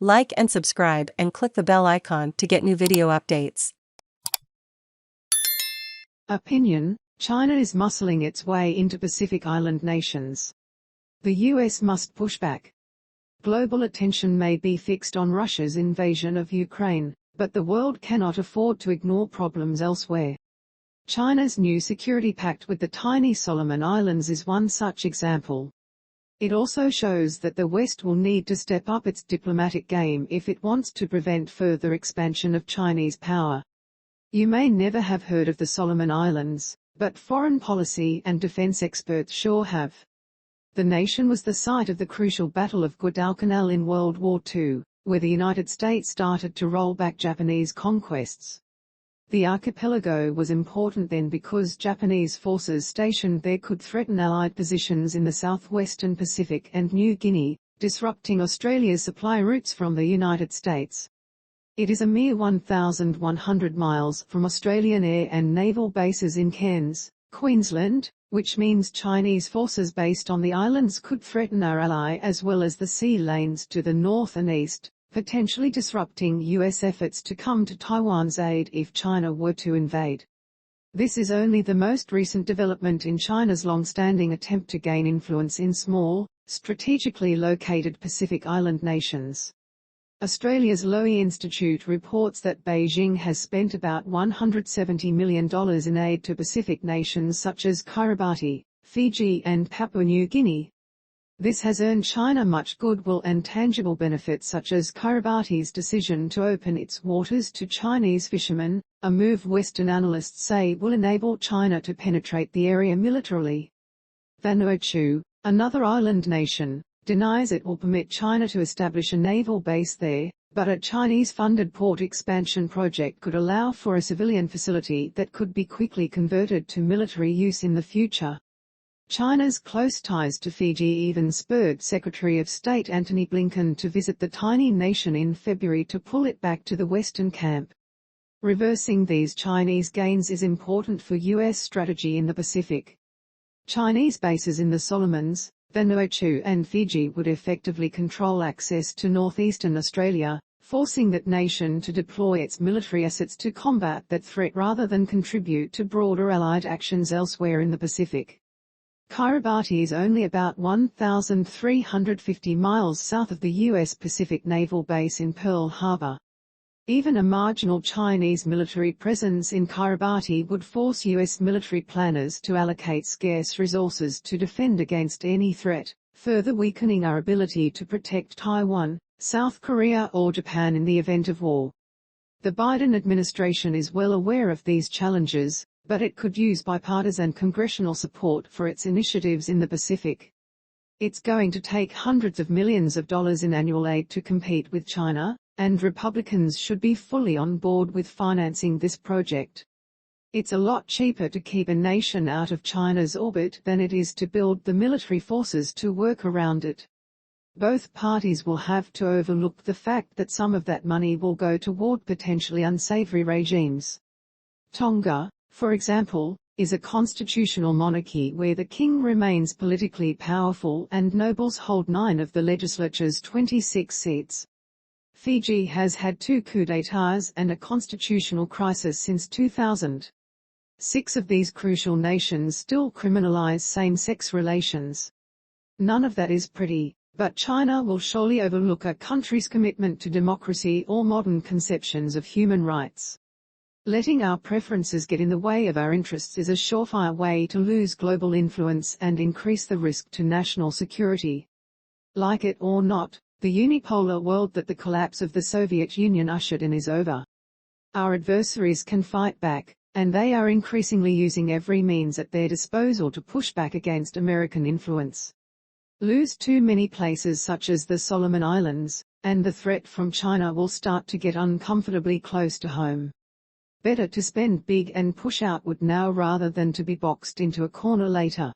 Like and subscribe and click the bell icon to get new video updates. Opinion: China is muscling its way into Pacific Island nations. The US must push back. Global attention may be fixed on Russia's invasion of Ukraine, but the world cannot afford to ignore problems elsewhere. China's new security pact with the tiny Solomon Islands is one such example. It also shows that the West will need to step up its diplomatic game if it wants to prevent further expansion of Chinese power. You may never have heard of the Solomon Islands, but foreign policy and defense experts sure have. The nation was the site of the crucial Battle of Guadalcanal in World War II, where the United States started to roll back Japanese conquests. The archipelago was important then because Japanese forces stationed there could threaten Allied positions in the southwestern Pacific and New Guinea, disrupting Australia's supply routes from the United States. It is a mere 1,100 miles from Australian air and naval bases in Cairns, Queensland, which means Chinese forces based on the islands could threaten our ally as well as the sea lanes to the north and east, potentially disrupting US efforts to come to Taiwan's aid if China were to invade. This is only the most recent development in China's long-standing attempt to gain influence in small, strategically located Pacific Island nations. Australia's Lowy Institute reports that Beijing has spent about $170 million in aid to Pacific nations such as Kiribati, Fiji and Papua New Guinea. This has earned China much goodwill and tangible benefits such as Kiribati's decision to open its waters to Chinese fishermen, a move Western analysts say will enable China to penetrate the area militarily. Vanuatu, another island nation, denies it will permit China to establish a naval base there, but a Chinese-funded port expansion project could allow for a civilian facility that could be quickly converted to military use in the future. China's close ties to Fiji even spurred Secretary of State Antony Blinken to visit the tiny nation in February to pull it back to the Western camp. Reversing these Chinese gains is important for US strategy in the Pacific. Chinese bases in the Solomons, Vanuatu and Fiji would effectively control access to northeastern Australia, forcing that nation to deploy its military assets to combat that threat rather than contribute to broader Allied actions elsewhere in the Pacific. Kiribati is only about 1,350 miles south of the U.S. Pacific Naval Base in Pearl Harbor. Even a marginal Chinese military presence in Kiribati would force U.S. military planners to allocate scarce resources to defend against any threat, further weakening our ability to protect Taiwan, South Korea or Japan in the event of war. The Biden administration is well aware of these challenges, but it could use bipartisan congressional support for its initiatives in the Pacific. It's going to take hundreds of millions of dollars in annual aid to compete with China, and Republicans should be fully on board with financing this project. It's a lot cheaper to keep a nation out of China's orbit than it is to build the military forces to work around it. Both parties will have to overlook the fact that some of that money will go toward potentially unsavory regimes. Tonga, for example, is a constitutional monarchy where the king remains politically powerful and nobles hold 9 of the legislature's 26 seats. Fiji has had 2 coups d'états and a constitutional crisis since 2000. 6 of these crucial nations still criminalize same-sex relations. None of that is pretty, but China will surely overlook a country's commitment to democracy or modern conceptions of human rights. Letting our preferences get in the way of our interests is a surefire way to lose global influence and increase the risk to national security. Like it or not, the unipolar world that the collapse of the Soviet Union ushered in is over. Our adversaries can fight back, and they are increasingly using every means at their disposal to push back against American influence. Lose too many places such as the Solomon Islands, and the threat from China will start to get uncomfortably close to home. Better to spend big and push outward now rather than to be boxed into a corner later.